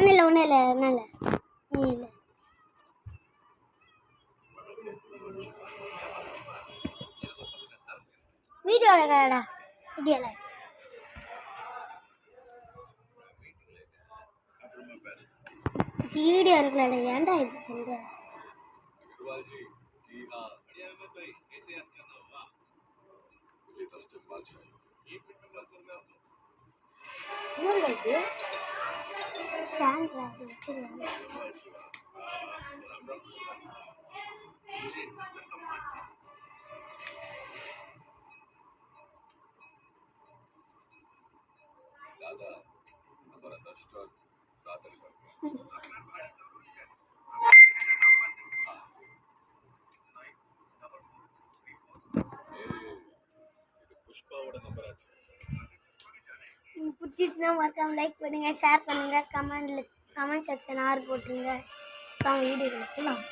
ஒன்றும் இல்லை அதனால நீ இல்லை வீடியோ எடுக்கடா வீடியோவில் வீடியோ இருக்கலடா ஏன்டா இது பண்ணுற दादा हमारा 10 स्टॉक दादर पर இது புஷ்பாவோட நம்பர் ஆச்சு பிடிச்சிச்சுன்னா மறக்காம லைக் பண்ணுங்கள் ஷேர் பண்ணுங்கள் கமெண்ட் செக்ஷன் ஆறு போட்டுருங்க வீடியோவில் போகலாம்